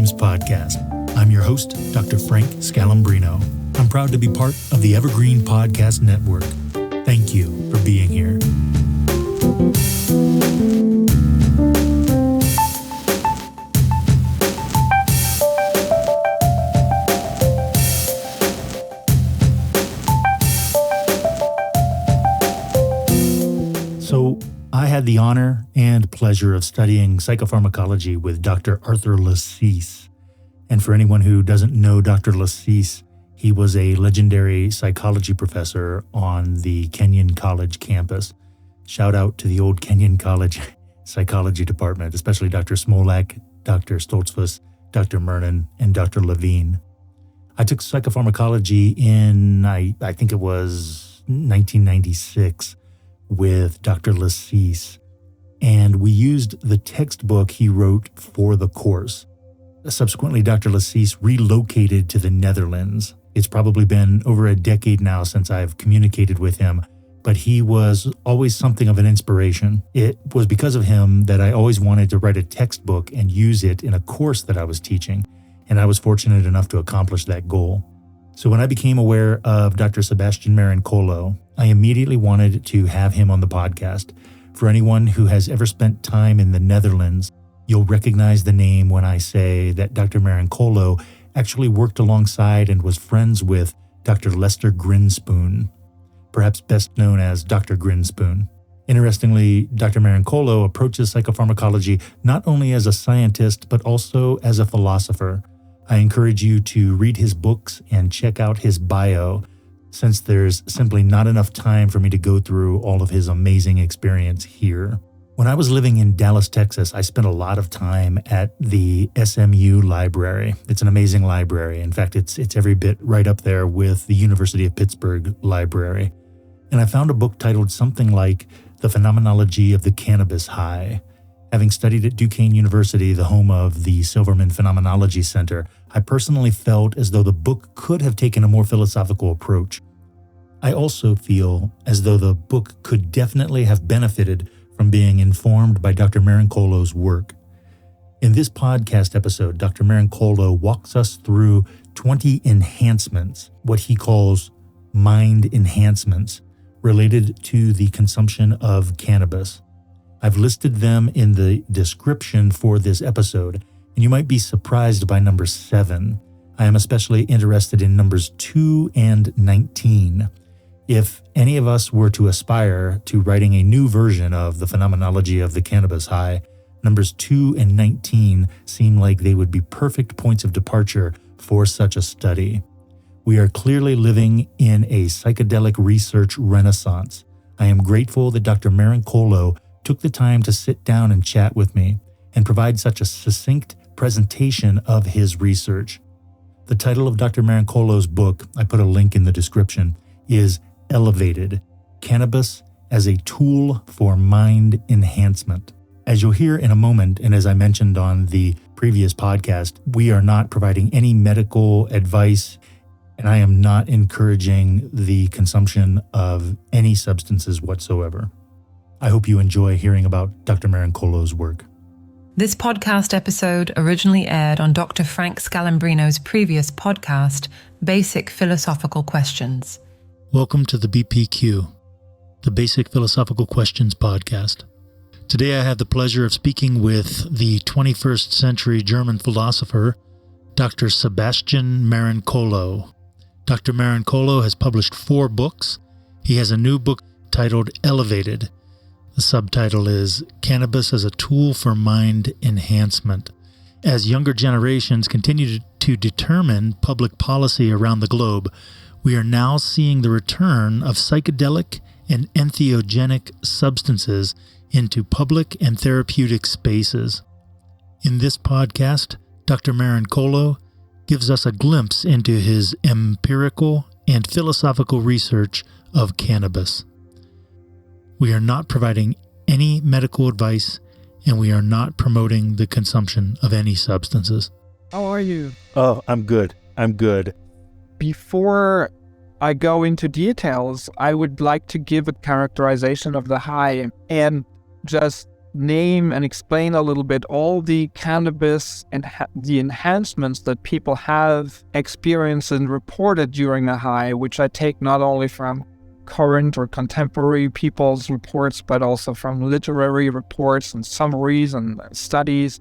Philosophemes podcast. I'm your host, Dr. Frank Scalumbrino. I'm proud to be part of the Evergreen Podcast Network. Thank you for being here. So, I had the honor and pleasure of studying psychopharmacology with Dr. Arthur Lassis. And for anyone who doesn't know Dr. Lassis, he was a legendary psychology professor on the Kenyon College campus. Shout out to the old Kenyon College psychology department, especially Dr. Smolak, Dr. Stoltzfus, Dr. Mernon, and Dr. Levine. I took psychopharmacology in, I think it was 1996 with Dr. Lassis, and we used the textbook he wrote for the course. Subsequently, Dr. Lassis relocated to the Netherlands. It's probably been over a decade now since I've communicated with him, but he was always something of an inspiration. It was because of him that I always wanted to write a textbook and use it in a course that I was teaching, and I was fortunate enough to accomplish that goal. So when I became aware of Dr. Sebastián Marincolo, I immediately wanted to have him on the podcast. For anyone who has ever spent time in the Netherlands, you'll recognize the name when I say that Dr. Marincolo actually worked alongside and was friends with Dr. Lester Grinspoon, perhaps best known as Dr. Grinspoon. Interestingly, Dr. Marincolo approaches psychopharmacology not only as a scientist, but also as a philosopher. I encourage you to read his books and check out his bio, since there's simply not enough time for me to go through all of his amazing experience here. When I was living in Dallas, Texas, I spent a lot of time at the SMU library. It's an amazing library. In fact, it's every bit right up there with the University of Pittsburgh library. And I found a book titled something like The Phenomenology of the Cannabis High. Having studied at Duquesne University, the home of the Silverman Phenomenology Center, I personally felt as though the book could have taken a more philosophical approach. I also feel as though the book could definitely have benefited from being informed by Dr. Marincolo's work. In this podcast episode, Dr. Marincolo walks us through 20 enhancements, what he calls mind enhancements, related to the consumption of cannabis. I've listed them in the description for this episode, and you might be surprised by number 7. I am especially interested in numbers 2 and 19. If any of us were to aspire to writing a new version of the phenomenology of the cannabis high, numbers 2 and 19 seem like they would be perfect points of departure for such a study. We are clearly living in a psychedelic research renaissance. I am grateful that Dr. Marincolo took the time to sit down and chat with me and provide such a succinct presentation of his research. The title of Dr. Marincolo's book, I put a link in the description, is Elevated: Cannabis as a Tool for Mind Enhancement. As you'll hear in a moment, and as I mentioned on the previous podcast, we are not providing any medical advice, and I am not encouraging the consumption of any substances whatsoever. I hope you enjoy hearing about Dr. Marincolo's work. This podcast episode originally aired on Dr. Frank Scalumbrino's previous podcast, Basic Philosophical Questions. Welcome to the BPQ, the Basic Philosophical Questions podcast. Today I have the pleasure of speaking with the 21st century German philosopher, Dr. Sebastián Marincolo. Dr. Marincolo has published 4 books. He has a new book titled Elevated. The subtitle is Cannabis as a Tool for Mind Enhancement. As younger generations continue to determine public policy around the globe, we are now seeing the return of psychedelic and entheogenic substances into public and therapeutic spaces. In this podcast, Dr. Marincolo gives us a glimpse into his empirical and philosophical research of cannabis. We are not providing any medical advice, and we are not promoting the consumption of any substances. How are you? Oh, I'm good. Before I go into details, I would like to give a characterization of the high and just name and explain a little bit all the cannabis and the enhancements that people have experienced and reported during a high, which I take not only from current or contemporary people's reports, but also from literary reports and summaries and studies,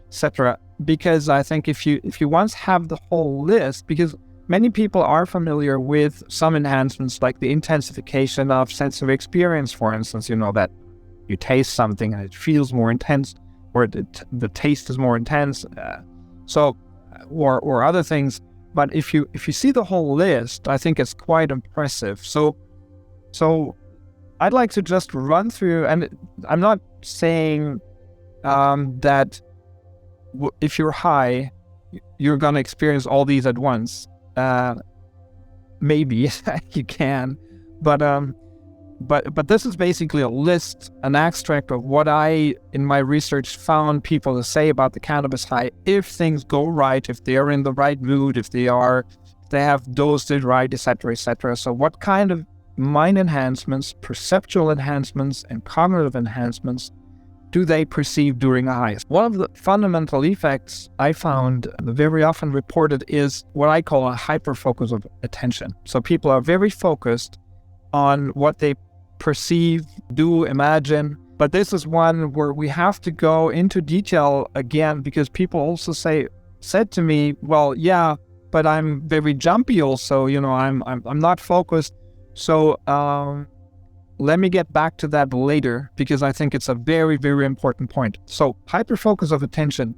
etc. Because I think if you once have the whole list, because many people are familiar with some enhancements like the intensification of sensory experience, for instance, that you taste something and it feels more intense, or the taste is more intense, or other things. But if you see the whole list, I think it's quite impressive. So I'd like to just run through, and I'm not saying that if you're high, you're going to experience all these at once. Maybe you can, but this is basically a list, an extract of what I, in my research, found people to say about the cannabis high. If things go right, if they are in the right mood, if they have dosed it right, etc., etc. So what kind of mind enhancements, perceptual enhancements, and cognitive enhancements do they perceive during a high? One of the fundamental effects I found very often reported is what I call a hyperfocus of attention. So people are very focused on what they perceive, do, imagine. But this is one where we have to go into detail again, because people also said to me, well, yeah, but I'm very jumpy also, I'm not focused. So let me get back to that later, because I think it's a very, very important point. So hyperfocus of attention,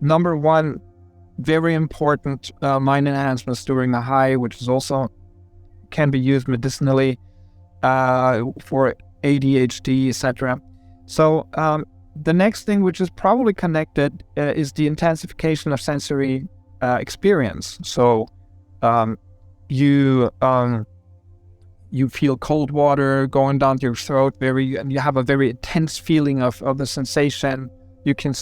number one, very important mind enhancements during the high, which is also can be used medicinally for ADHD, etc. So the next thing, which is probably connected, is the intensification of sensory experience. So you feel cold water going down your throat, and you have a very intense feeling of the sensation. You can,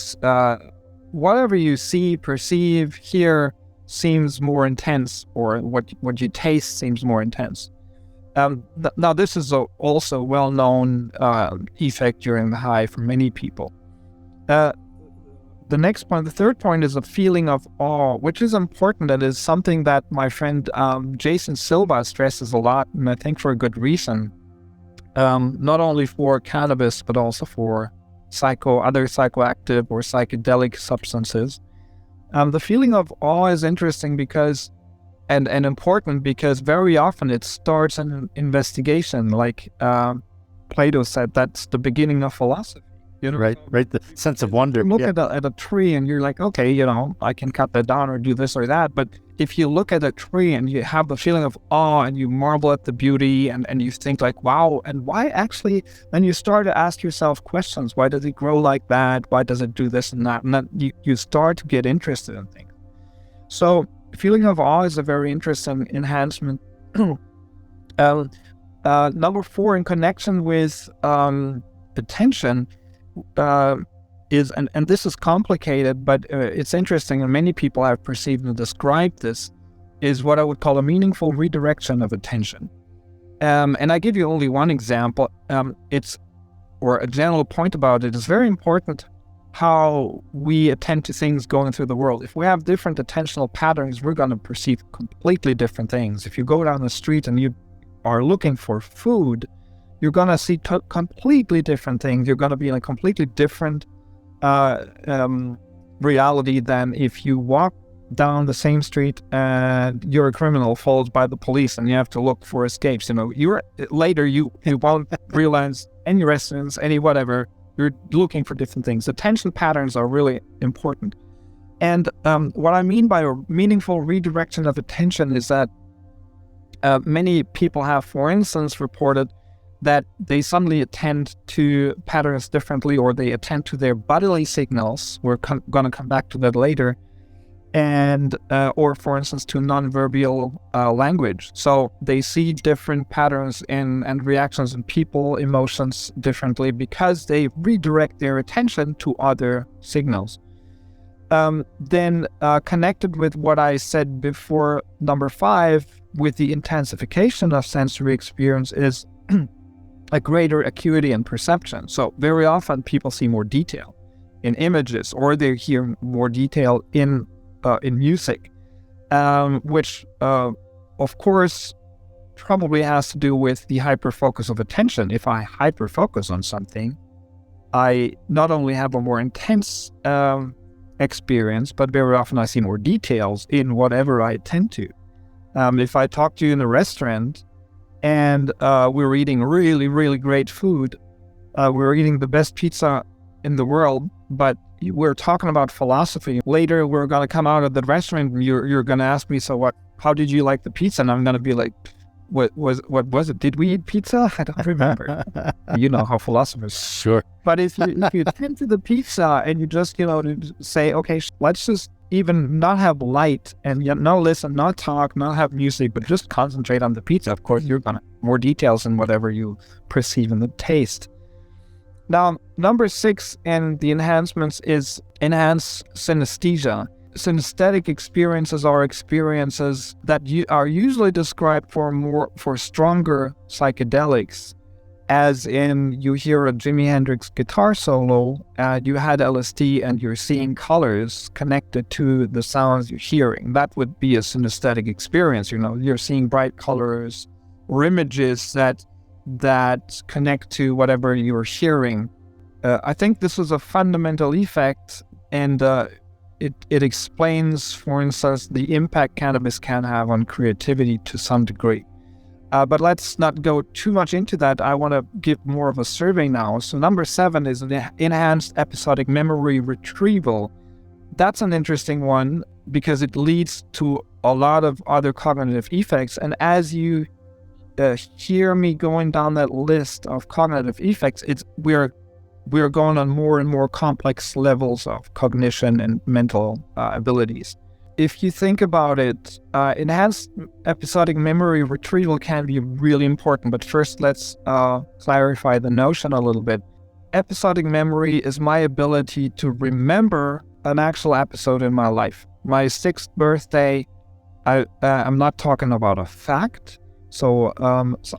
whatever you see, perceive, hear seems more intense, or what you taste seems more intense. Now, this is also a well-known effect during the high for many people. The next point, the third point, is a feeling of awe, which is important. That is something that my friend Jason Silva stresses a lot, and I think for a good reason. Not only for cannabis, but also for other psychoactive or psychedelic substances. The feeling of awe is interesting because, and important because very often it starts an investigation. Like Plato said, that's the beginning of philosophy. Right. The sense of wonder. You look at a tree and you're like, okay, I can cut that down or do this or that. But if you look at a tree and you have the feeling of awe and you marvel at the beauty and you think like, wow, and why actually, then you start to ask yourself questions. Why does it grow like that? Why does it do this and that? And then you start to get interested in things. So feeling of awe is a very interesting enhancement. Number 4, in connection with attention, is, and this is complicated, but it's interesting, and many people have perceived and described this, is what I would call a meaningful redirection of attention. And I give you only one example. Or a general point about it is very important how we attend to things going through the world. If we have different attentional patterns, we're going to perceive completely different things. If you go down the street and you are looking for food, you're going to see completely different things. You're going to be in a completely different reality than if you walk down the same street and you're a criminal followed by the police and you have to look for escapes. You won't realize any restaurants, any whatever. You're looking for different things. Attention patterns are really important. And what I mean by a meaningful redirection of attention is that many people have, for instance, reported that they suddenly attend to patterns differently, or they attend to their bodily signals. We're going to come back to that later. And, or for instance, to nonverbal language. So they see different patterns and reactions in people, emotions differently because they redirect their attention to other signals. Then connected with what I said before, number 5, with the intensification of sensory experience is a greater acuity and perception. So very often people see more detail in images, or they hear more detail in music, which of course probably has to do with the hyperfocus of attention. If I hyperfocus on something, I not only have a more intense experience, but very often I see more details in whatever I attend to. If I talk to you in a restaurant and we're eating really, really great food, we're eating the best pizza in the world, but we're talking about philosophy. Later, we're going to come out of the restaurant and you're going to ask me, so how did you like the pizza? And I'm going to be like, what was it? Did we eat pizza? I don't remember. You know how philosophers. Sure. But if you attend to the pizza and you just, say, okay, let's just even not have light and not listen, not talk, not have music, but just concentrate on the pizza. Of course, you're going to more details in whatever you perceive in the taste. Now, number 6 in the enhancements is enhanced synesthesia. Synesthetic experiences are experiences that are usually described for stronger psychedelics, as in you hear a Jimi Hendrix guitar solo, you had LSD and you're seeing colors connected to the sounds you're hearing. That would be a synesthetic experience. You're seeing bright colors or images that connect to whatever you're hearing. I think this is a fundamental effect, and it explains, for instance, the impact cannabis can have on creativity to some degree. But let's not go too much into that. I want to give more of a survey now. So number 7 is enhanced episodic memory retrieval. That's an interesting one because it leads to a lot of other cognitive effects. And as you hear me going down that list of cognitive effects, we're going on more and more complex levels of cognition and mental abilities. If you think about it, enhanced episodic memory retrieval can be really important, but first let's clarify the notion a little bit. Episodic memory is my ability to remember an actual episode in my life. My 6th birthday, I'm not talking about a fact. So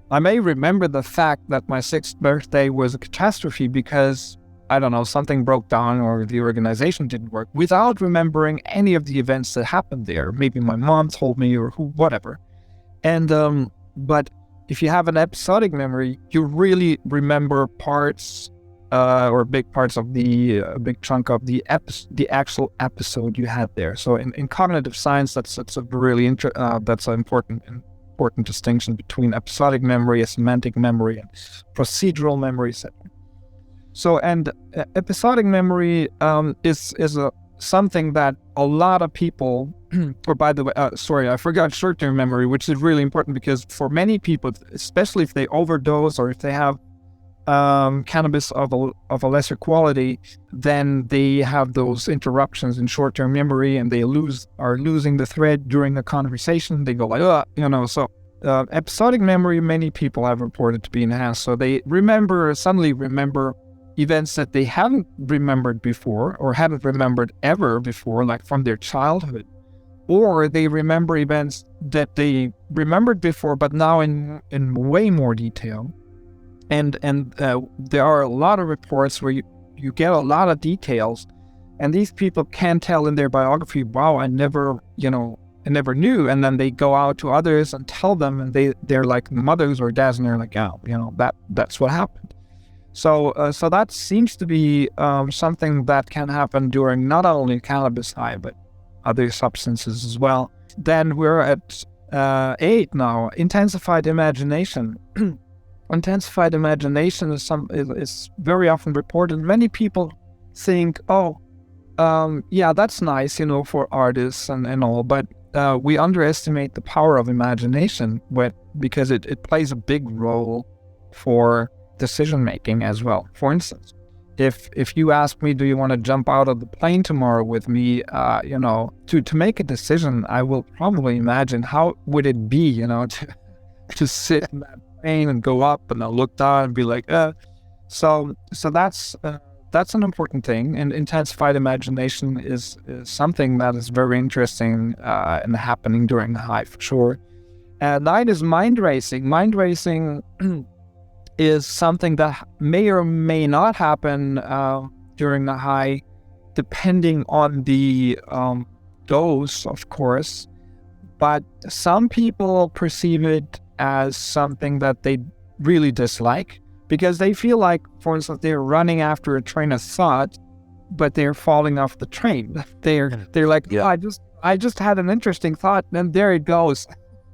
I may remember the fact that my 6th birthday was a catastrophe because, I don't know, something broke down or the organization didn't work, without remembering any of the events that happened there. Maybe my mom told me or whatever. And but if you have an episodic memory, you really remember parts or big parts of a big chunk of the actual episode you had there. So in cognitive science, that's a really that's an important distinction between episodic memory, a semantic memory, and procedural memory. So, and episodic memory is something that a lot of people, or by the way, sorry, I forgot short-term memory, which is really important because for many people, especially if they overdose or if they have cannabis of a lesser quality, then they have those interruptions in short-term memory and they are losing the thread during the conversation. They go like, so episodic memory, many people have reported to be enhanced. So they suddenly remember events that they haven't remembered before or haven't remembered ever before, like from their childhood. Or they remember events that they remembered before, but now in way more detail. And there are a lot of reports where you get a lot of details, and these people can tell in their biography, wow, I never knew. And then they go out to others and tell them, and they're like mothers or dads, and they're like, that's what happened. So that seems to be something that can happen during not only cannabis high, but other substances as well. Then we're at 8 now, intensified imagination. Intensified imagination is very often reported. Many people think, that's nice, for artists and all, but we underestimate the power of imagination because it plays a big role for decision making as well. For instance, if you ask me, do you want to jump out of the plane tomorrow with me, to make a decision, I will probably imagine how would it be, to sit in that plane and go up and I'll look down and be like, so that's an important thing. And intensified imagination is something that is very interesting and happening during the high for sure. 9 is mind racing. Mind racing is something that may or may not happen during the high, depending on the dose, of course. But some people perceive it as something that they really dislike, because they feel like, for instance, they're running after a train of thought, but they're falling off the train. They're like, yeah, I just had an interesting thought, and there it goes.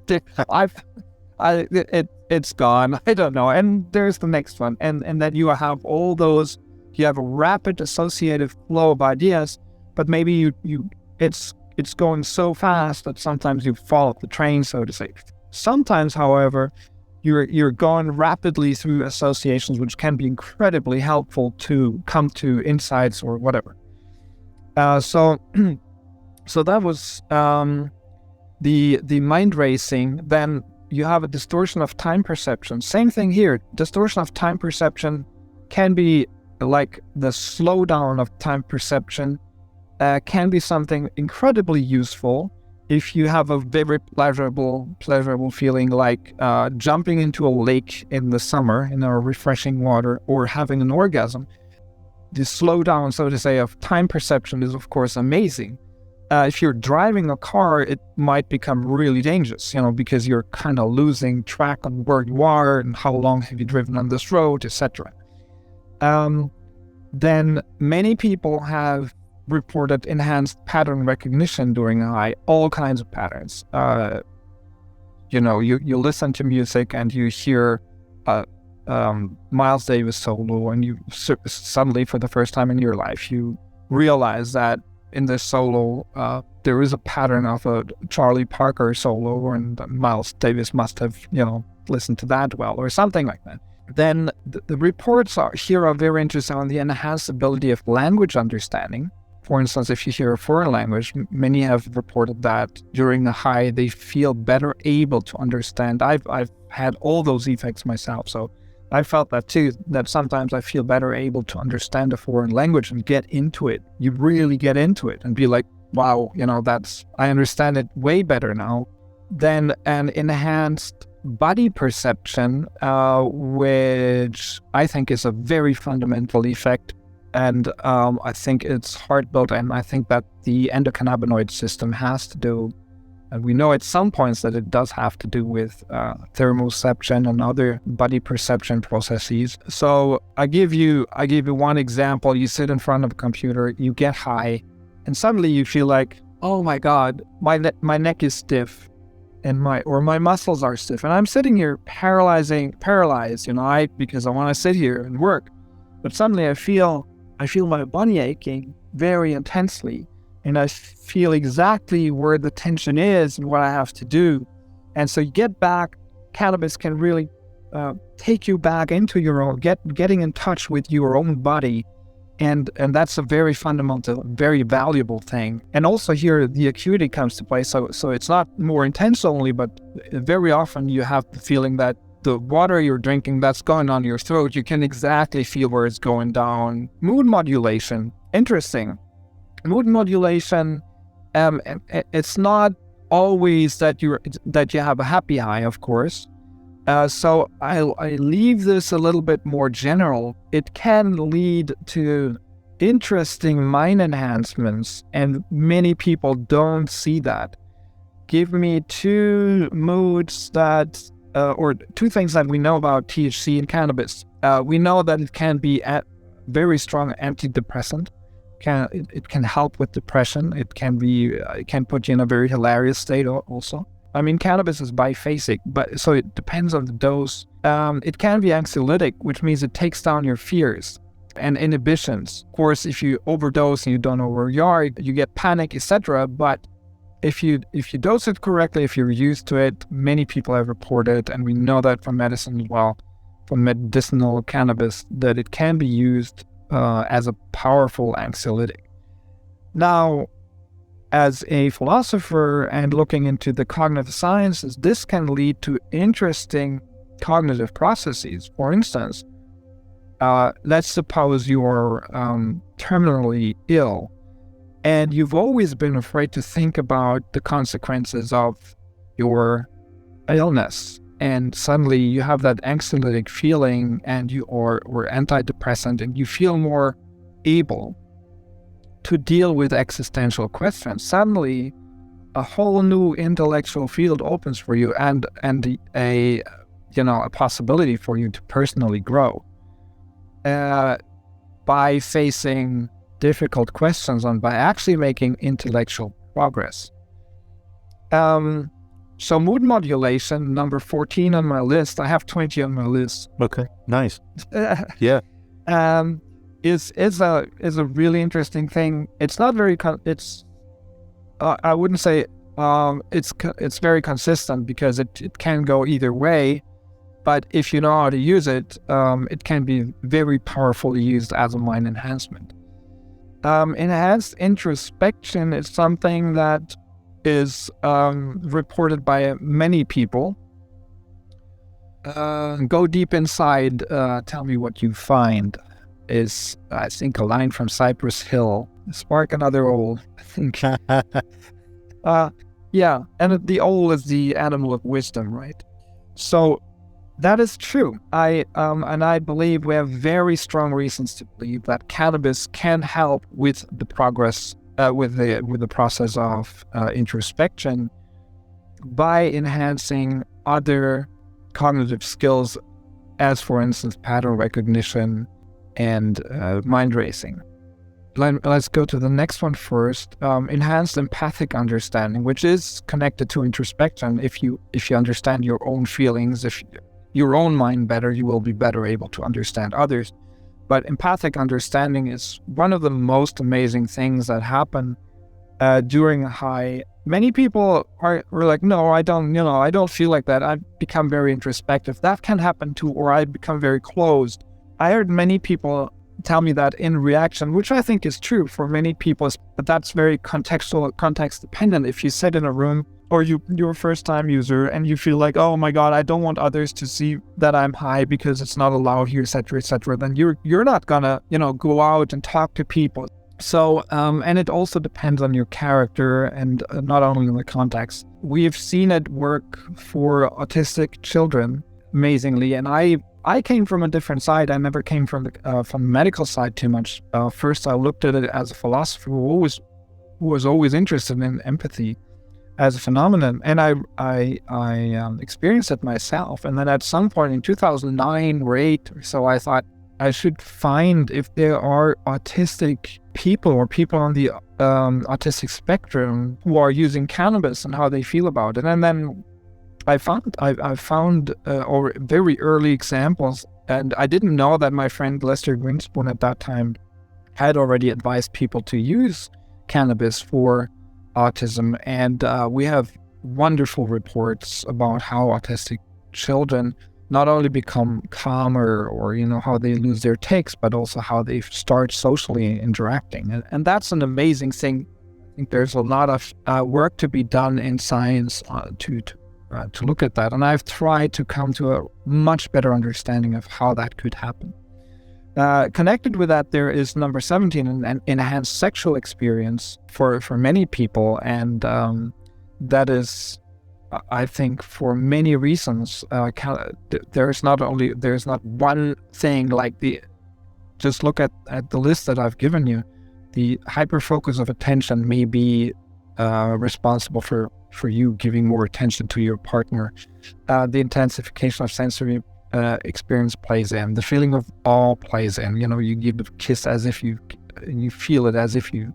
It's gone. I don't know. And there's the next one, and then you have all those. You have a rapid associative flow of ideas, but maybe it's going so fast that sometimes you fall off the train, so to say. Sometimes, however, you're going rapidly through associations, which can be incredibly helpful to come to insights or whatever. So that was the mind racing. Then you have a distortion of time perception. Same thing here. Distortion of time perception can be like the slowdown of time perception. Can be something incredibly useful if you have a very pleasurable feeling, like jumping into a lake in the summer in a refreshing water, or having an orgasm. The slowdown, so to say, of time perception is, of course, amazing. If you're driving a car, it might become really dangerous, because you're kind of losing track on where you are and how long have you driven on this road, etc. Then many people have reported enhanced pattern recognition during a high, all kinds of patterns. You listen to music and you hear Miles Davis solo, and you suddenly, for the first time in your life, you realize that in this solo, there is a pattern of a Charlie Parker solo, and Miles Davis must have, listened to that well, or something like that. Then the reports are very interesting on the enhanceability of language understanding. For instance, if you hear a foreign language, many have reported that during the high, they feel better able to understand. I've had all those effects myself, so I felt that too, that sometimes I feel better able to understand a foreign language and get into it. You really get into it and be like, wow, I understand it way better now. Then an enhanced body perception, which I think is a very fundamental effect. And I think it's heart-built, and I think that the endocannabinoid system has to do, and we know at some points that it does have to do with thermoception and other body perception processes. So I give you one example. You sit in front of a computer, you get high, and suddenly you feel like, oh my God, my neck is stiff, and my muscles are stiff, and I'm sitting here paralyzed, because I want to sit here and work, but suddenly I feel my body aching very intensely, and I feel exactly where the tension is and what I have to do. And so you get back, cannabis can really take you back into your own, getting in touch with your own body. And that's a very fundamental, very valuable thing. And also here, the acuity comes to play. So it's not more intense only, but very often you have the feeling that the water you're drinking that's going on your throat, you can exactly feel where it's going down. Mood modulation, interesting. Mood modulation, it's not always that you have a happy high, of course. So I leave this a little bit more general. It can lead to interesting mind enhancements, and many people don't see that. Give me two moods that or two things that we know about THC and cannabis. We know that it can be a very strong antidepressant. It can help with depression. It can put you in a very hilarious state also. I mean, cannabis is biphasic, but so it depends on the dose. It can be anxiolytic, which means it takes down your fears and inhibitions. Of course, if you overdose and you don't know where you are, you get panic, etc. But if you dose it correctly, if you're used to it, many people have reported, and we know that from medicine as well, from medicinal cannabis, that it can be used as a powerful anxiolytic. Now, as a philosopher and looking into the cognitive sciences, this can lead to interesting cognitive processes. For instance, let's suppose you're terminally ill, and you've always been afraid to think about the consequences of your illness. and suddenly you have that anxiolytic feeling and you or antidepressant, and you feel more able to deal with existential questions. Suddenly a whole new intellectual field opens for you, and a possibility for you to personally grow by facing difficult questions and by actually making intellectual progress. So mood modulation, number 14 on my list. I have 20 on my list. Okay, nice. Yeah. Is a really interesting thing. It's not very I wouldn't say it's very consistent, because it can go either way, but if you know how to use it, it can be very powerfully used as a mind enhancement. Enhanced introspection is something that is reported by many people. Go deep inside, tell me what you find, is, I think, a line from Cypress Hill. Spark another owl, I think. Yeah, and the owl is the animal of wisdom, right? So that is true. And I believe we have very strong reasons to believe that cannabis can help with the progress, with the process of introspection, by enhancing other cognitive skills, as for instance pattern recognition and mind racing. Let's go to the next one first. Enhanced empathic understanding, which is connected to introspection. If you understand your own feelings, if your own mind better, you will be better able to understand others. But empathic understanding is one of the most amazing things that happen during a high. Many people are like, no, I don't feel like that. I become very introspective. That can happen too, or I become very closed. I heard many people tell me that in reaction, which I think is true for many people, but that's very contextual, context dependent. If you sit in a room, or you're a first time user and you feel like, oh my God, I don't want others to see that I'm high because it's not allowed here, etc., then you're not gonna, go out and talk to people. So, and it also depends on your character and not only on the context. We've seen it work for autistic children amazingly, and I came from a different side. I never came from the medical side too much. First, I looked at it as a philosopher who was always interested in empathy as a phenomenon, and I experienced it myself. And then at some point in 2009 or 8 or so, I thought I should find if there are autistic people or people on the autistic spectrum who are using cannabis and how they feel about it. And then I found very early examples, and I didn't know that my friend Lester Grinspoon at that time had already advised people to use cannabis for autism, and we have wonderful reports about how autistic children not only become calmer or how they lose their tics, but also how they start socially interacting, and that's an amazing thing. I think there's a lot of work to be done in science to look at that, and I've tried to come to a much better understanding of how that could happen. Connected with that, there is number 17, an enhanced sexual experience for many people, and that is, I think, for many reasons. There's not one thing like just look at the list that I've given you. The hyperfocus of attention may be responsible for you giving more attention to your partner. The intensification of sensory experience plays in. The feeling of awe plays in. You give a kiss as if you feel it as if you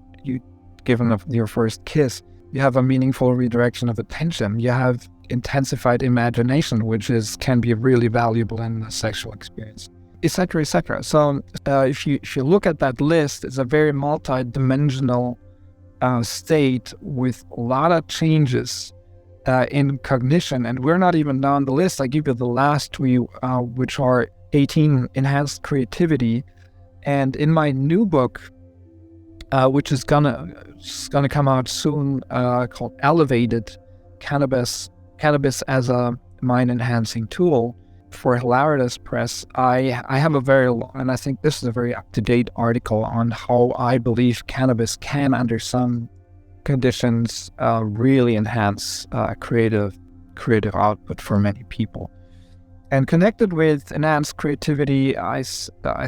given your first kiss. You have a meaningful redirection of attention. You have intensified imagination, which can be really valuable in the sexual experience, etc., etc. So if you look at that list, it's a very multi-dimensional state with a lot of changes in cognition, and we're not even down the list. I give you the last two, which are 18, enhanced creativity, and in my new book, which is gonna come out soon, called Elevated: Cannabis as a Mind Enhancing Tool, for Hilaritas Press, I have a very long, and I think this is a very up-to-date article on how I believe cannabis can, under some conditions, really enhance creative output for many people. And connected with enhanced creativity, I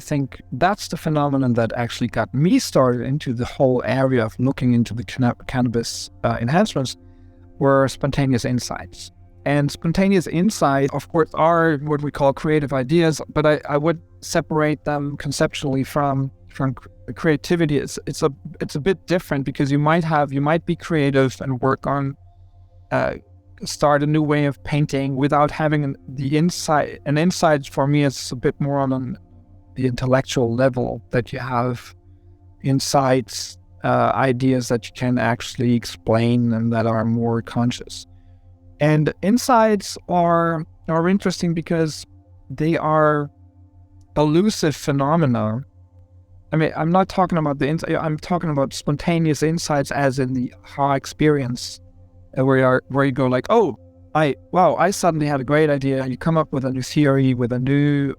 think that's the phenomenon that actually got me started into the whole area of looking into the cannabis enhancements, were spontaneous insights. And spontaneous insights, of course, are what we call creative ideas, but I would separate them conceptually from creativity. It's a bit different, because you might be creative and work on start a new way of painting without having an insight. For me, it's a bit more on the intellectual level, that you have insights, ideas that you can actually explain and that are more conscious. And insights are interesting because they are elusive phenomena. I mean, I'm not talking about I'm talking about spontaneous insights, as in the aha experience, where you go like, oh, I suddenly had a great idea. You come up with a new theory, with a new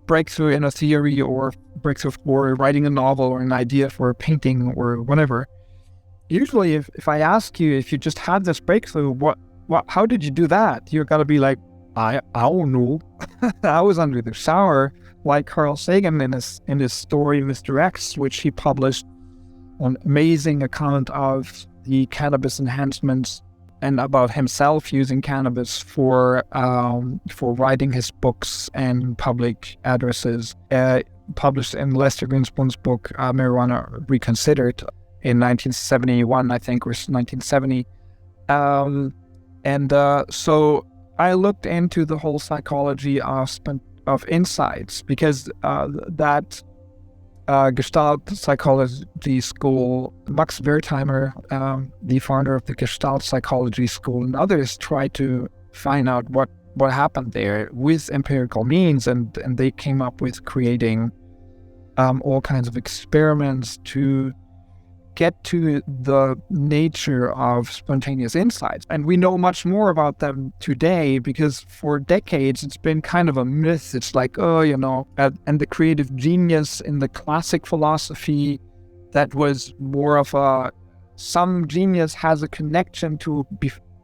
breakthrough in a theory, or breakthrough for writing a novel, or an idea for a painting, or whatever. Usually, if I ask you if you just had this breakthrough, how did you do that? You're gonna be like, I don't know. I was under the shower, like Carl Sagan in his story Mr. X, which he published, an amazing account of the cannabis enhancements and about himself using cannabis for writing his books and public addresses, published in Lester Grinspoon's book Marijuana Reconsidered in 1971, I think, or 1970. So I looked into the whole psychology of insights, because that Gestalt psychology school, Max Wertheimer, the founder of the Gestalt psychology school, and others tried to find out what happened there with empirical means, and they came up with creating all kinds of experiments to get to the nature of spontaneous insights. And we know much more about them today, because for decades it's been kind of a myth. It's like, and the creative genius in the classic philosophy, that was more of some genius has a connection to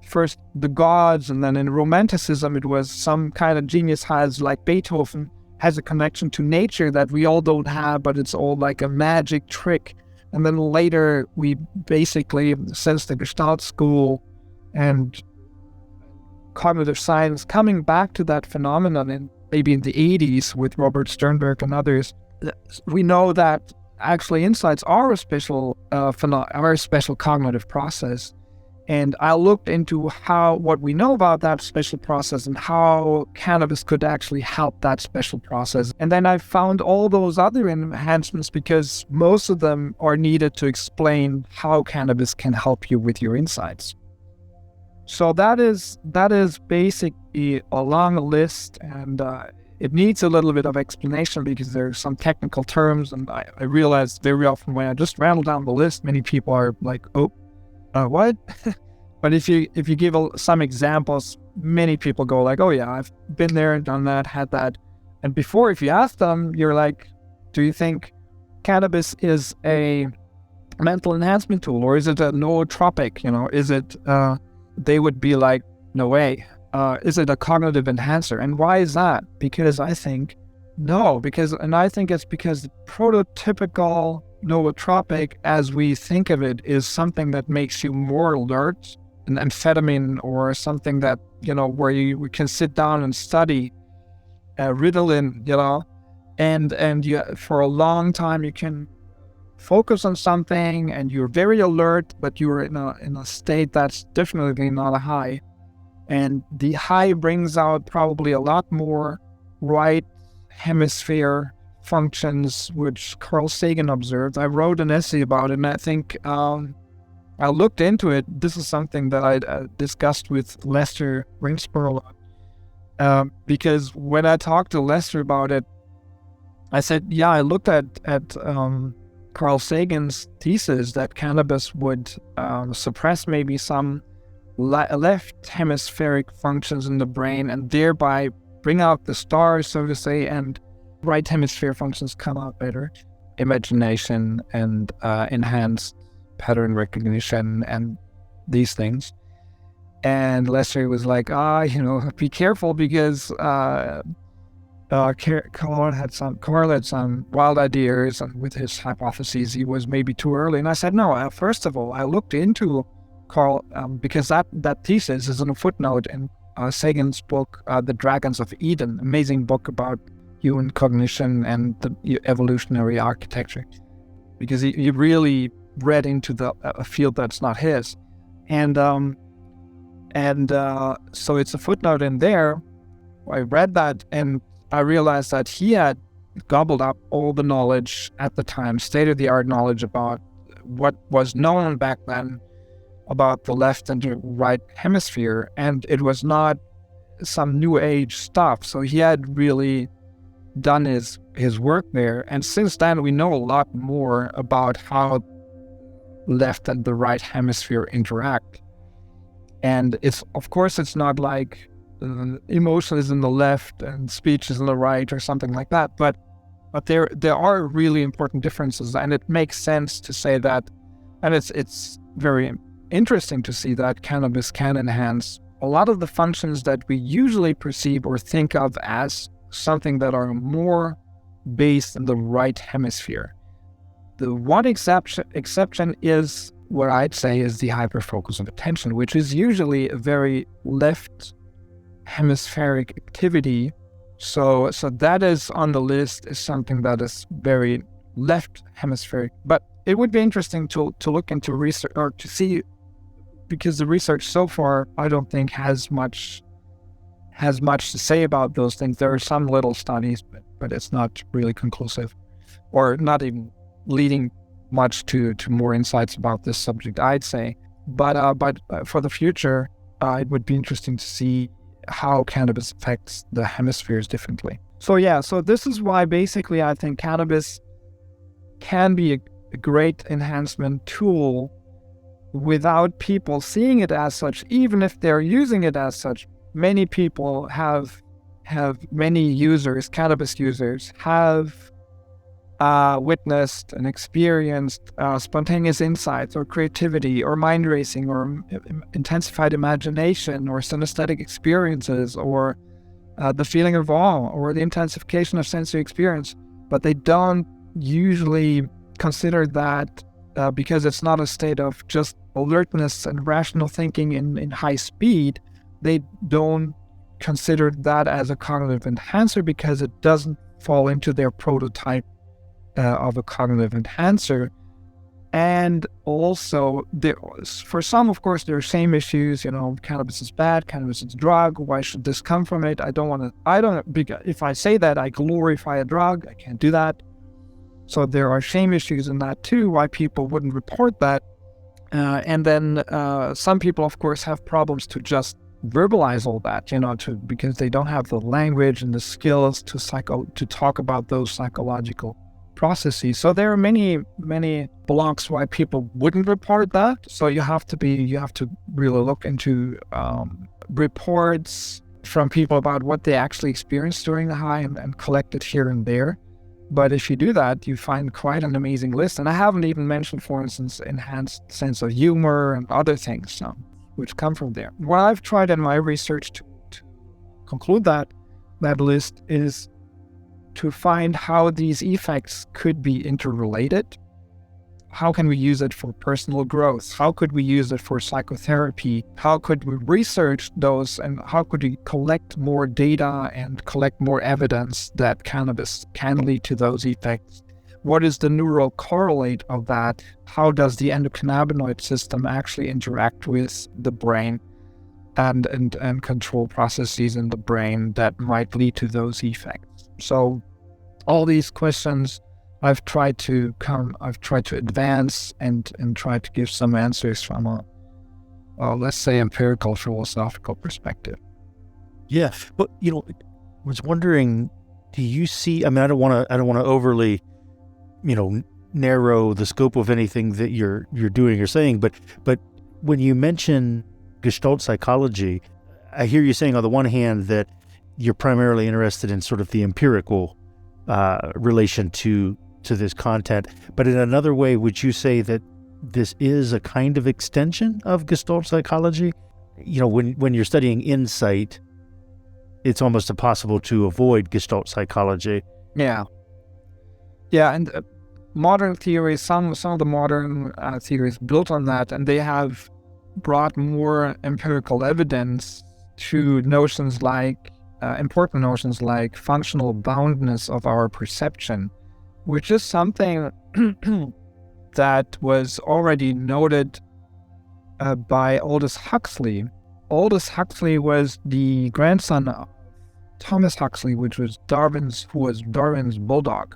first the gods, and then in Romanticism it was some kind of genius has, like Beethoven, has a connection to nature that we all don't have, but it's all like a magic trick. And then later, we basically, since the Gestalt school and cognitive science, coming back to that phenomenon maybe in the 80s with Robert Sternberg and others, we know that actually insights are a special cognitive process. And I looked into what we know about that special process and how cannabis could actually help that special process. And then I found all those other enhancements, because most of them are needed to explain how cannabis can help you with your insights. So that is basically a long list, and it needs a little bit of explanation, because there are some technical terms, and I realize very often when I just rattle down the list, many people are like, oh, what? But if you give some examples, many people go like, oh yeah, I've been there and done that, had that. And before, if you ask them, you're like, do you think cannabis is a mental enhancement tool, or is it a nootropic? Is it, they would be like, no way. Is it a cognitive enhancer? And why is that? Because I think, no, I think it's because the prototypical nootropic, as we think of it, is something that makes you more alert, an amphetamine, or something that, where we can sit down and study Ritalin, and you, for a long time you can focus on something and you're very alert, but you're in a state that's definitely not a high. And the high brings out probably a lot more right hemisphere functions, which Carl Sagan observed. I wrote an essay about it, and I think I looked into it. This is something that I discussed with Lester Grinspoon a lot, because when I talked to Lester about it, I said, yeah, I looked at Carl Sagan's thesis that cannabis would suppress maybe some left hemispheric functions in the brain, and thereby bring out the stars, so to say, and right hemisphere functions come out better. Imagination and enhanced pattern recognition and these things. And Lester was like, be careful because Carl had some wild ideas, and with his hypotheses, he was maybe too early. And I said, no, first of all, I looked into Carl because that thesis is in a footnote in Sagan's book, The Dragons of Eden, amazing book about human cognition and the evolutionary architecture, because he really read into a field that's not his. And so it's a footnote in there. I read that and I realized that he had gobbled up all the knowledge at the time, state-of-the-art knowledge about what was known back then about the left and the right hemisphere, and it was not some new age stuff. So he had really done his work there, and since then we know a lot more about how left and the right hemisphere interact. And it's not like emotion is in the left and speech is in the right or something like that, but there are really important differences, and it makes sense to say that, and it's very interesting to see that cannabis can enhance a lot of the functions that we usually perceive or think of as something that are more based in the right hemisphere. The one exception is what I'd say is the hyperfocus of attention, which is usually a very left hemispheric activity. So that is on the list, is something that is very left hemispheric. But it would be interesting to look into research or to see, because the research so far I don't think has much to say about those things. There are some little studies, but it's not really conclusive, or not even leading much to more insights about this subject, I'd say. But for the future, it would be interesting to see how cannabis affects the hemispheres differently. So this is why basically I think cannabis can be a great enhancement tool without people seeing it as such, even if they're using it as such. Many people many users, cannabis users, have witnessed and experienced spontaneous insights or creativity or mind racing or intensified imagination or synesthetic experiences or the feeling of awe or the intensification of sensory experience. But they don't usually consider that because it's not a state of just alertness and rational thinking in high speed. They don't consider that as a cognitive enhancer because it doesn't fall into their prototype of a cognitive enhancer. And also, for some, of course, there are shame issues. Cannabis is bad, cannabis is a drug. Why should this come from it? If I say that, I glorify a drug. I can't do that. So there are shame issues in that too, why people wouldn't report that. And then some people, of course, have problems to just verbalize all that, because they don't have the language and the skills to talk about those psychological processes. So there are many blocks why people wouldn't report that. So you have to really look into reports from people about what they actually experienced during the high and collect it here and there. But if you do that, you find quite an amazing list. And I haven't even mentioned, for instance, enhanced sense of humor and other things which come from there. What I've tried in my research to conclude that list is to find how these effects could be interrelated. How can we use it for personal growth? How could we use it for psychotherapy? How could we research those, and how could we collect more data and collect more evidence that cannabis can lead to those effects? What is the neural correlate of that? How does the endocannabinoid system actually interact with the brain and control processes in the brain that might lead to those effects? So all these questions I've tried to advance and try to give some answers from a let's say empirical philosophical perspective. Yeah, but was wondering, do you see? I mean, I don't want to overly, narrow the scope of anything that you're doing or saying, but when you mention Gestalt psychology, I hear you saying on the one hand that you're primarily interested in sort of the empirical relation to this content, but in another way, would you say that this is a kind of extension of Gestalt psychology? when you're studying insight, it's almost impossible to avoid Gestalt psychology. Yeah, and modern theories, some of the modern theories built on that, and they have brought more empirical evidence to notions like important notions like functional boundness of our perception, which is something that was already noted by Aldous Huxley. Aldous Huxley was the grandson of Thomas Huxley, who was Darwin's bulldog.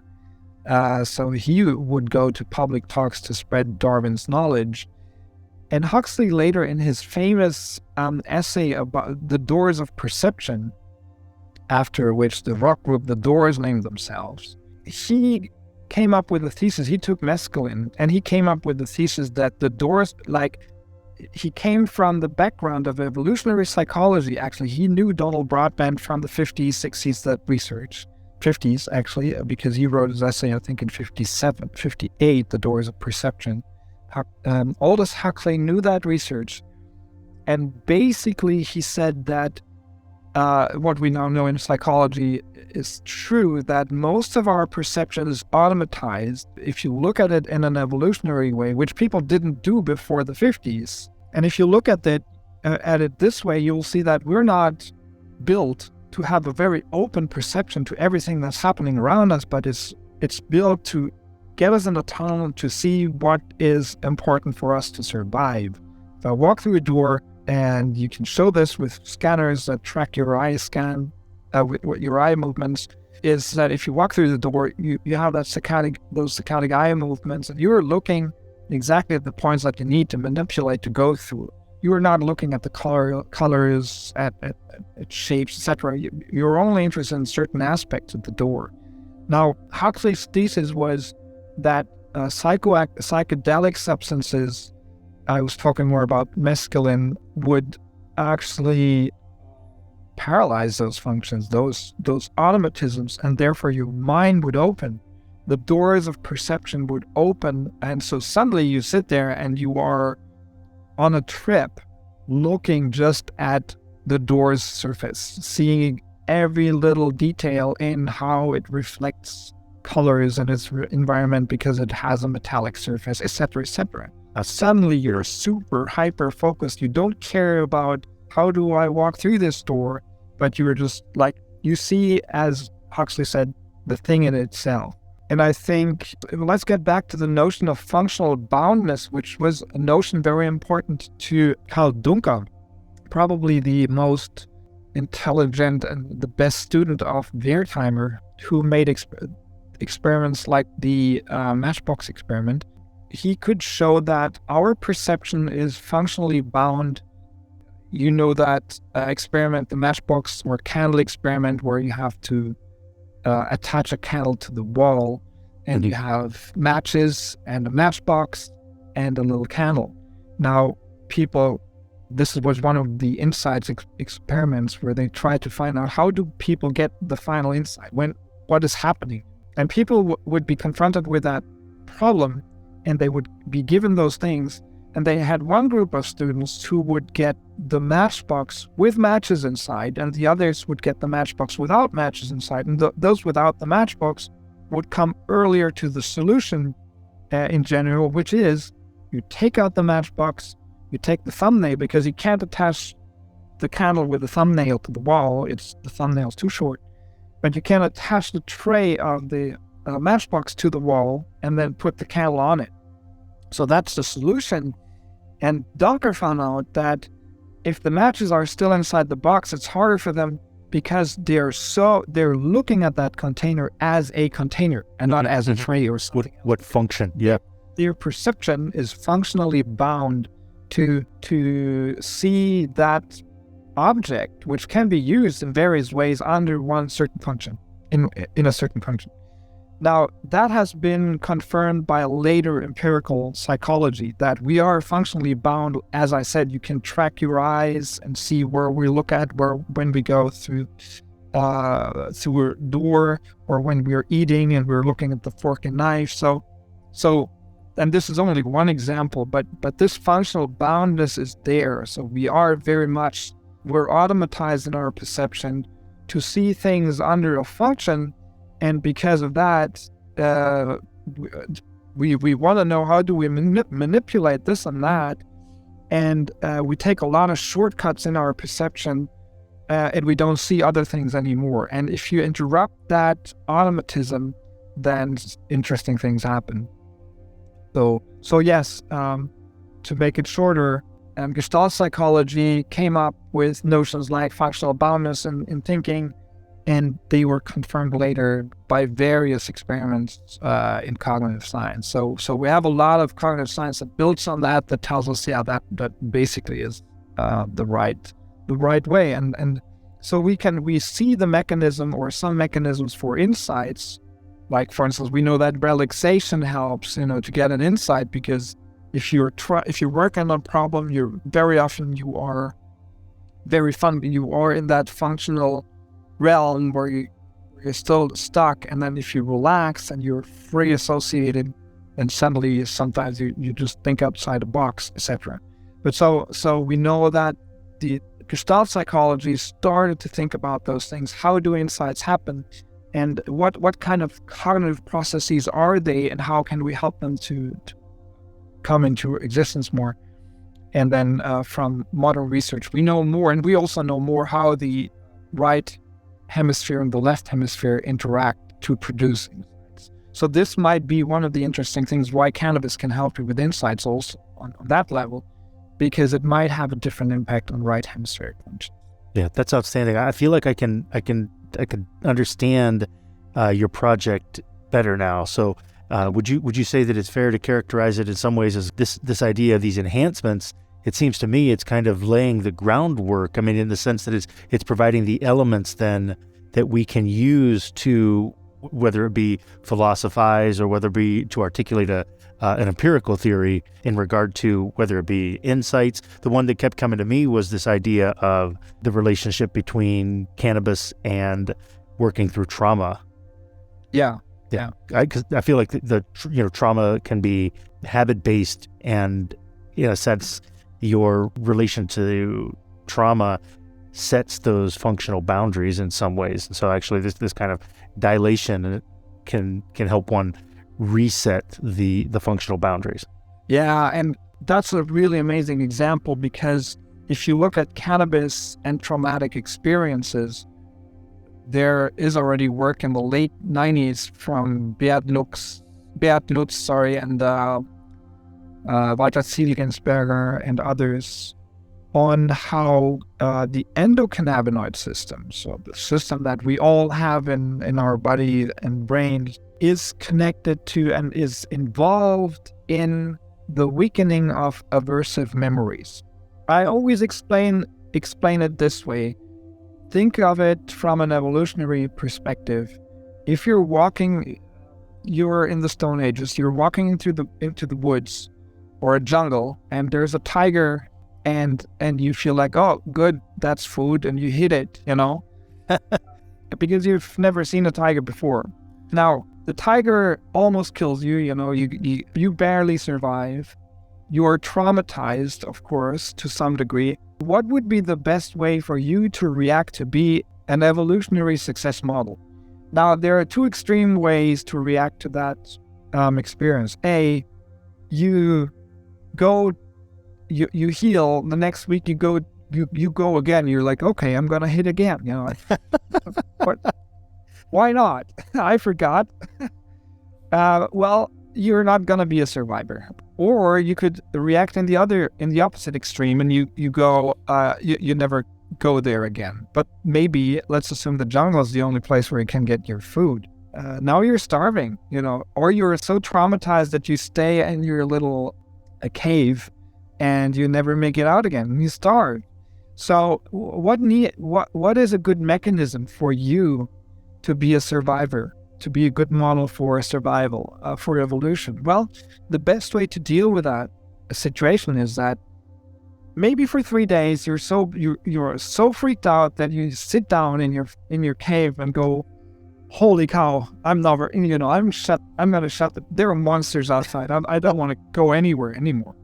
So he would go to public talks to spread Darwin's knowledge. And Huxley later, in his famous essay about the doors of perception, after which the rock group The Doors named themselves, he came up with a thesis. He took mescaline, and he came up with the thesis that the doors, he came from the background of evolutionary psychology. Actually, he knew Donald Broadbent from the 50s, 60s, that research. 50s, actually, because he wrote his essay, I think, in 58, The Doors of Perception. Aldous Huxley knew that research, and basically he said that what we now know in psychology is true, that most of our perception is automatized if you look at it in an evolutionary way, which people didn't do before the 50s. And if you look at it this way, you'll see that we're not built to have a very open perception to everything that's happening around us, but it's built to get us in the tunnel to see what is important for us to survive. If I walk through a door, and you can show this with scanners that track your eye scan, with your eye movements, is that if you walk through the door, you have those saccadic eye movements, and you're looking exactly at the points that you need to manipulate to go through. You are not looking at the colors, at shapes, etc. You're only interested in certain aspects of the door. Now, Huxley's thesis was that psychedelic substances, I was talking more about mescaline, would actually paralyze those functions, those automatisms, and therefore your mind would open. The doors of perception would open, and so suddenly you sit there and you are on a trip looking just at the door's surface, seeing every little detail in how it reflects colors in its environment because it has a metallic surface, etc., etc. Suddenly you're super hyper focused. You don't care about how do I walk through this door, but you're just like, you see, as Huxley said, the thing in itself. And I think, let's get back to the notion of functional boundness, which was a notion very important to Karl Duncker, probably the most intelligent and the best student of Wertheimer, who made experiments like the matchbox experiment. He could show that our perception is functionally bound. You know that experiment, the matchbox or candle experiment, where you have to attach a candle to the wall, and you have matches and a matchbox and a little candle. Now, this was one of the insights experiments where they tried to find out how do people get the final insight, what is happening. And people would be confronted with that problem, and they would be given those things. And they had one group of students who would get the matchbox with matches inside, and the others would get the matchbox without matches inside. And those without the matchbox would come earlier to the solution in general, which is you take out the matchbox, you take the thumbnail, because you can't attach the candle with the thumbnail to the wall. The thumbnail's too short. But you can attach the tray of the matchbox to the wall and then put the candle on it. So that's the solution. And Duncker found out that if the matches are still inside the box, it's harder for them because they're looking at that container as a container and not as a tray or something. What function? Yeah. Their perception is functionally bound to see that object, which can be used in various ways under one certain function, in a certain function. Now, that has been confirmed by later empirical psychology, that we are functionally bound. As I said, you can track your eyes and see where we look at, when we go through a door, or when we're eating and we're looking at the fork and knife. So and this is only one example, but this functional boundness is there. So we're automatized in our perception to see things under a function, and because of that, we want to know how do we manipulate this and that, and we take a lot of shortcuts in our perception, and we don't see other things anymore. And if you interrupt that automatism, then interesting things happen. So yes, to make it shorter, Gestalt psychology came up with notions like functional boundness in thinking, and they were confirmed later by various experiments in cognitive science. So we have a lot of cognitive science that builds on that tells us, that basically is the right way. And so we see the mechanism or some mechanisms for insights. Like, for instance, we know that relaxation helps, to get an insight, because if you're working on a problem, you are in that functional realm where you're still stuck, and then if you relax and you're free associated, and suddenly sometimes you just think outside the box, etc. But so we know that the Gestalt psychology started to think about those things. How do insights happen? And what kind of cognitive processes are they, and how can we help them to come into existence more? And then from modern research, we know more, and we also know more how the right hemisphere and the left hemisphere interact to produce insights. So this might be one of the interesting things why cannabis can help you with insights also on that level, because it might have a different impact on right hemispheric function. Yeah, that's outstanding. I feel like I can understand your project better now. So would you say that it's fair to characterize it in some ways as this idea of these enhancements? It seems to me it's kind of laying the groundwork. I mean, in the sense that it's providing the elements then that we can use to, whether it be philosophize or whether it be to articulate an empirical theory in regard to whether it be insights. The one that kept coming to me was this idea of the relationship between cannabis and working through trauma. Yeah. Because I feel like the trauma can be habit-based, and in a sense, your relation to trauma sets those functional boundaries in some ways. And so actually this kind of dilation can help one reset the functional boundaries. Yeah, and that's a really amazing example, because if you look at cannabis and traumatic experiences, there is already work in the late 90s from Beat Lutz, and Walter Zielgensberger and others on how the endocannabinoid system, so the system that we all have in our body and brain, is connected to and is involved in the weakening of aversive memories. I always explain it this way. Think of it from an evolutionary perspective. If you're in the Stone Ages, you're walking into the woods or a jungle, and there's a tiger, and you feel like, oh, good, that's food, and you hit it, because you've never seen a tiger before. Now, the tiger almost kills you, you barely survive. You're traumatized, of course, to some degree. What would be the best way for you to react to be an evolutionary success model? Now, there are two extreme ways to react to that experience. A, you heal. The next week you go again. You're like, okay, I'm gonna hit again. But why not? I forgot. Well, you're not gonna be a survivor. Or you could react in the opposite extreme, and you go, you never go there again. But maybe let's assume the jungle is the only place where you can get your food. Now you're starving, or you're so traumatized that you stay in your little cave and you never make it out again, and you starve. So what is a good mechanism for you to be a survivor, to be a good model for survival, for evolution? Well, the best way to deal with that situation is that maybe for 3 days you're so freaked out that you sit down in your cave and go, holy cow, I'm going to shut there are monsters outside. I don't want to go anywhere anymore.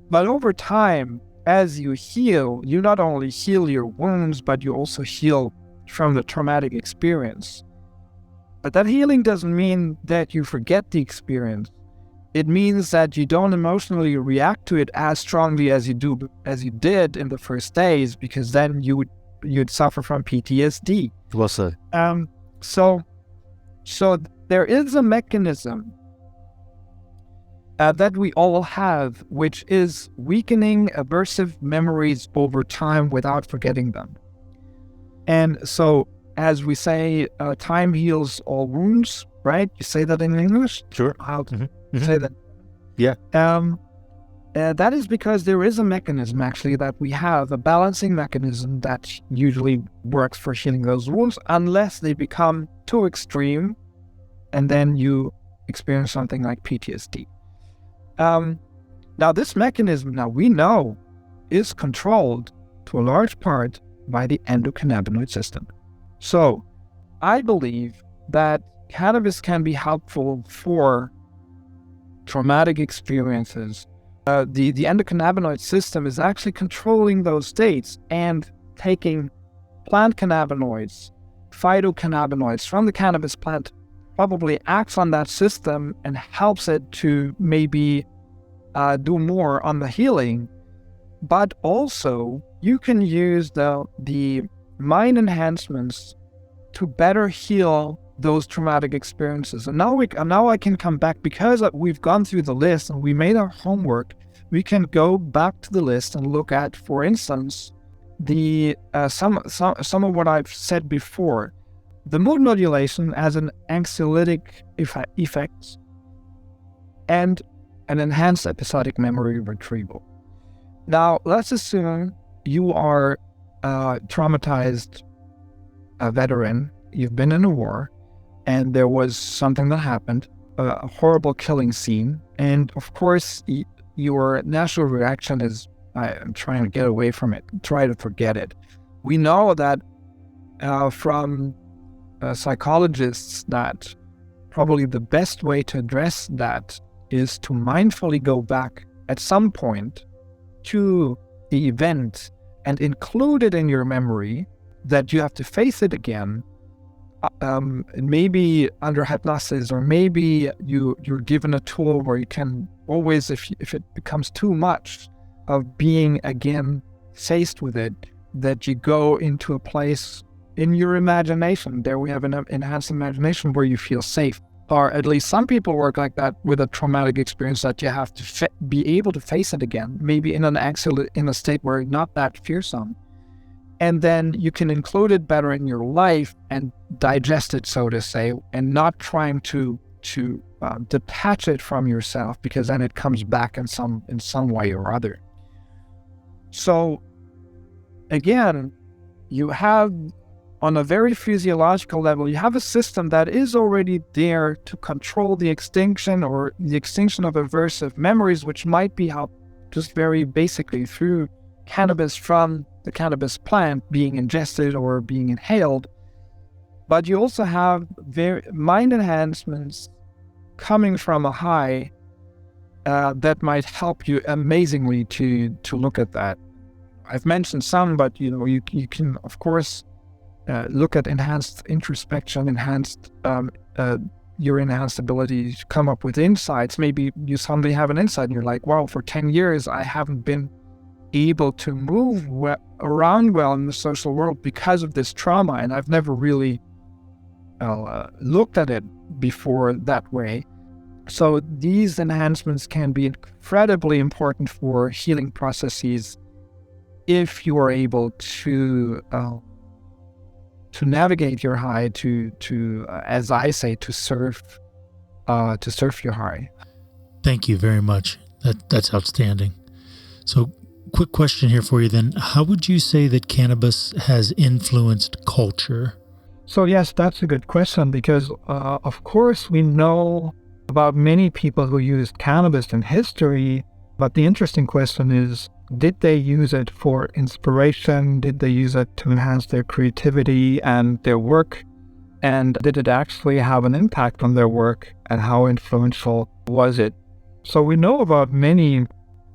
But over time, as you heal, you not only heal your wounds, but you also heal from the traumatic experience. But that healing doesn't mean that you forget the experience. It means that you don't emotionally react to it as strongly as you did in the first days, because then you'd suffer from PTSD. Well said. So there is a mechanism that we all have, which is weakening aversive memories over time without forgetting them. And so, as we say, time heals all wounds, right? You say that in English? Sure. How to say that? Yeah. That is because there is a mechanism, actually, that we have, a balancing mechanism that usually works for healing those wounds, unless they become too extreme, and then you experience something like PTSD. Now, this mechanism, we know, is controlled to a large part by the endocannabinoid system. So, I believe that cannabis can be helpful for traumatic experiences. The endocannabinoid system is actually controlling those states and taking plant cannabinoids, phytocannabinoids from the cannabis plant, probably acts on that system and helps it to maybe do more on the healing. But also, you can use the mind enhancements to better heal those traumatic experiences. And now I can come back, because we've gone through the list and we made our homework. We can go back to the list and look at, for instance, the some of what I've said before, the mood modulation as an anxiolytic effect, and an enhanced episodic memory retrieval. Now, let's assume you are a traumatized veteran. You've been in a war, and there was something that happened, a horrible killing scene. And of course, your natural reaction is, I'm trying to get away from it, try to forget it. We know that from psychologists that probably the best way to address that is to mindfully go back at some point to the event and include it in your memory, that you have to face it again, maybe under hypnosis, or maybe you're given a tool where you can always, if it becomes too much of being again faced with it, that you go into a place in your imagination. There we have an enhanced imagination where you feel safe. Or at least some people work like that with a traumatic experience, that you have to be able to face it again, maybe in a state where it's not that fearsome. And then you can include it better in your life and digest it, so to say, and not trying to detach it from yourself, because then it comes back in some way or other. So again, you have, on a very physiological level, you have a system that is already there to control the extinction of aversive memories, which might be helped just very basically through cannabis from the cannabis plant being ingested or being inhaled. But you also have mind enhancements coming from a high that might help you amazingly to look at that. I've mentioned some, but you can of course look at enhanced introspection, your enhanced ability to come up with insights. Maybe you suddenly have an insight and you're like, wow, for 10 years I haven't been able to move around well in the social world because of this trauma, and I've never really looked at it before that way. So these enhancements can be incredibly important for healing processes if you are able to navigate your high, to as I say, to surf your high. Thank you very much. That's outstanding. So, quick question here for you then. How would you say that cannabis has influenced culture? So yes, that's a good question, because of course we know about many people who used cannabis in history, but the interesting question is, did they use it for inspiration? Did they use it to enhance their creativity and their work And did it actually have an impact on their work, and how influential was it? So we know about many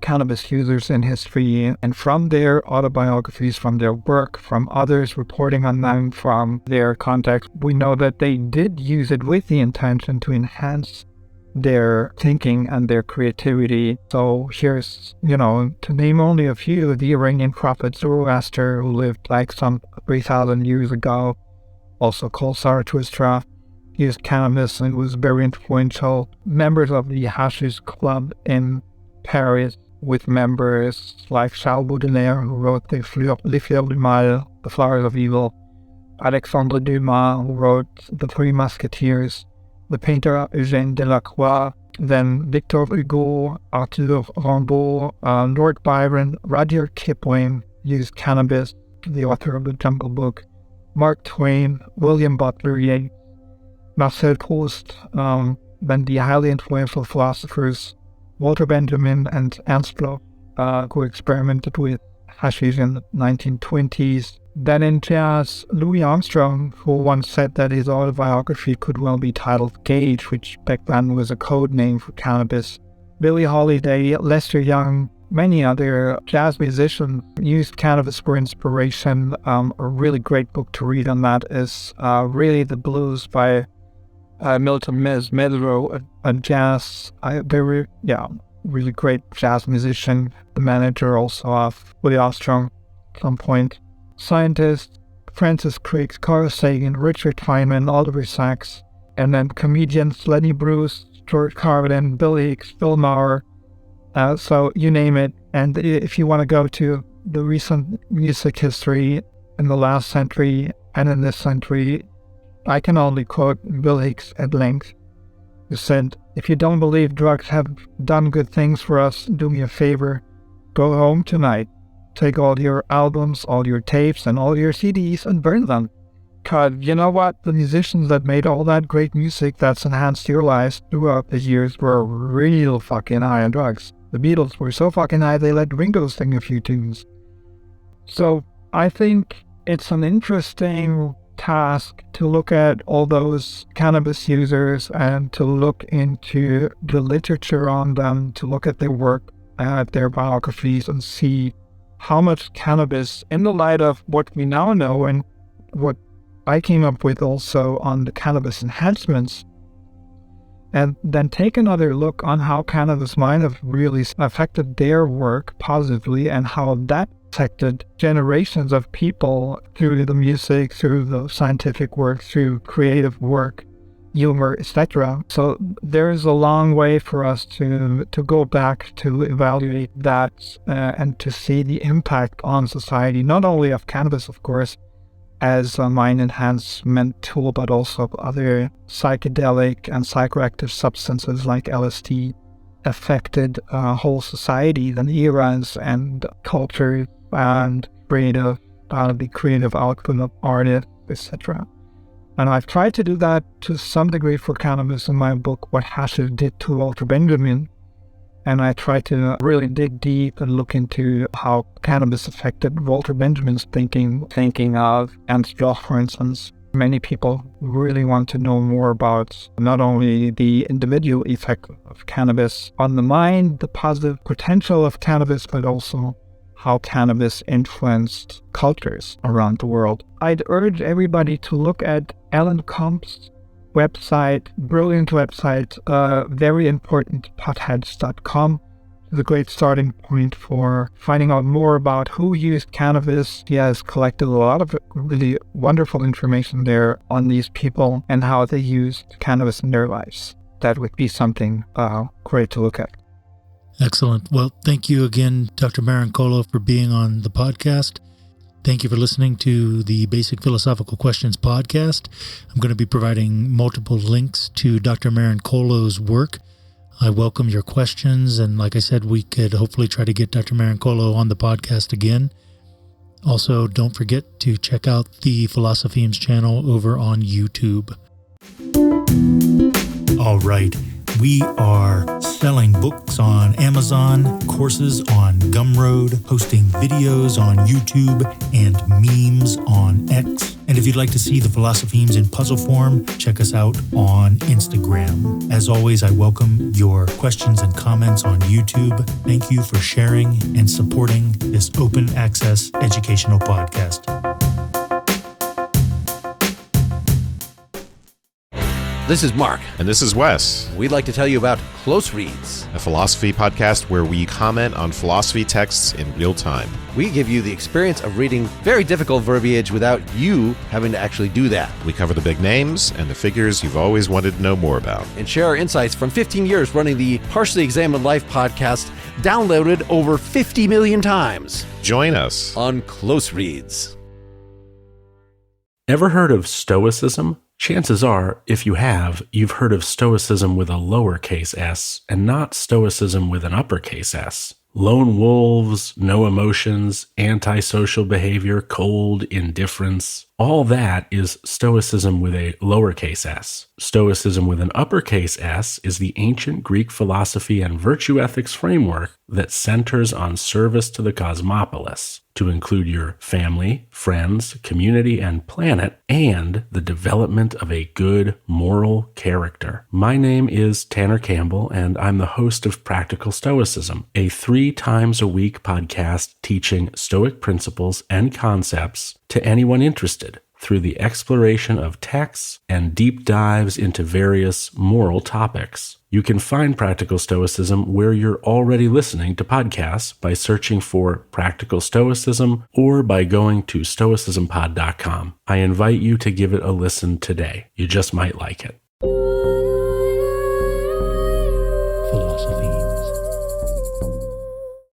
cannabis users in history, and from their autobiographies, from their work, from others reporting on them, from their context, we know that they did use it with the intention to enhance their thinking and their creativity. So here's, to name only a few, the Iranian prophet Zoroaster, who lived like some 3,000 years ago, also called Zarathustra, used cannabis and was very influential. Members of the Hashish Club in Paris, with members like Charles Baudelaire, who wrote Les Fleurs du Mal, The Flowers of Evil, Alexandre Dumas, who wrote The Three Musketeers, the painter Eugène Delacroix, then Victor Hugo, Arthur Rimbaud, Lord Byron, Rudyard Kipling used cannabis, the author of the Jungle Book, Mark Twain, William Butler Yeats, Marcel Proust, then the highly influential philosophers Walter Benjamin and Ernst Bloch, who experimented with hashish in the 1920s. Then in jazz, Louis Armstrong, who once said that his autobiography could well be titled Gage, which back then was a code name for cannabis. Billie Holiday, Lester Young, many other jazz musicians used cannabis for inspiration. A really great book to read on that is really The Blues by Milton Meadow, a jazz, really great jazz musician, the manager also of Louis Armstrong at some point. Scientists, Francis Crick, Carl Sagan, Richard Feynman, Oliver Sacks, and then comedians Lenny Bruce, George Carlin, Bill Hicks, Bill Maher, so you name it. And if you want to go to the recent music history in the last century and in this century, I can only quote Bill Hicks at length, who said, "If you don't believe drugs have done good things for us, do me a favor, go home tonight, take all your albums, all your tapes, and all your CDs and burn them. Because you know what? The musicians that made all that great music that's enhanced your lives throughout the years were real fucking high on drugs. The Beatles were so fucking high they let Ringo sing a few tunes." So I think it's an interesting task to look at all those cannabis users and to look into the literature on them, to look at their work, at their biographies, and see how much cannabis, in the light of what we now know and what I came up with also on the cannabis enhancements, and then take another look on how cannabis might have really affected their work positively and how that affected generations of people through the music, through the scientific work, through creative work, humor, etc. So there's a long way for us to go back to evaluate that and to see the impact on society, not only of cannabis, of course, as a mind enhancement tool, but also of other psychedelic and psychoactive substances like LSD affected whole societies and eras and cultures and the creative output of artists, etc. And I've tried to do that to some degree for cannabis in my book, What Hashish Did to Walter Benjamin. And I try to really dig deep and look into how cannabis affected Walter Benjamin's thinking of Ernst Bloch, for instance. Many people really want to know more about not only the individual effect of cannabis on the mind, the positive potential of cannabis, but also how cannabis influenced cultures around the world. I'd urge everybody to look at Alan Comp's website, brilliant website, very important, potheads.com. It's a great starting point for finding out more about who used cannabis. He has collected a lot of really wonderful information there on these people and how they used cannabis in their lives. That would be something great to look at. Excellent. Well, thank you again, Dr. Marincolo, for being on the podcast. Thank you for listening to the Basic Philosophical Questions podcast. I'm going to be providing multiple links to Dr. Marincolo's work. I welcome your questions, and like I said, we could hopefully try to get Dr. Marincolo on the podcast again. Also, don't forget to check out the Philosophemes channel over on YouTube. All right. We are selling books on Amazon, courses on Gumroad, hosting videos on YouTube, and memes on X. And if you'd like to see the Philosophemes in puzzle form, check us out on Instagram. As always, I welcome your questions and comments on YouTube. Thank you for sharing and supporting this open access educational podcast. This is Mark. And this is Wes. We'd like to tell you about Close Reads, a philosophy podcast where we comment on philosophy texts in real time. We give you the experience of reading very difficult verbiage without you having to actually do that. We cover the big names and the figures you've always wanted to know more about. And share our insights from 15 years running the Partially Examined Life podcast, downloaded over 50 million times. Join us on Close Reads. Ever heard of Stoicism? Chances are, if you have, you've heard of Stoicism with a lowercase s and not Stoicism with an uppercase S. Lone wolves, no emotions, antisocial behavior, cold indifference. All that is Stoicism with a lowercase s. Stoicism with an uppercase S is the ancient Greek philosophy and virtue ethics framework that centers on service to the cosmopolis, to include your family, friends, community, and planet, and the development of a good moral character. My name is Tanner Campbell, and I'm the host of Practical Stoicism, a 3 times a week podcast teaching Stoic principles and concepts to anyone interested through the exploration of texts and deep dives into various moral topics. You can find Practical Stoicism where you're already listening to podcasts by searching for Practical Stoicism or by going to stoicismpod.com. I invite you to give it a listen today. You just might like it.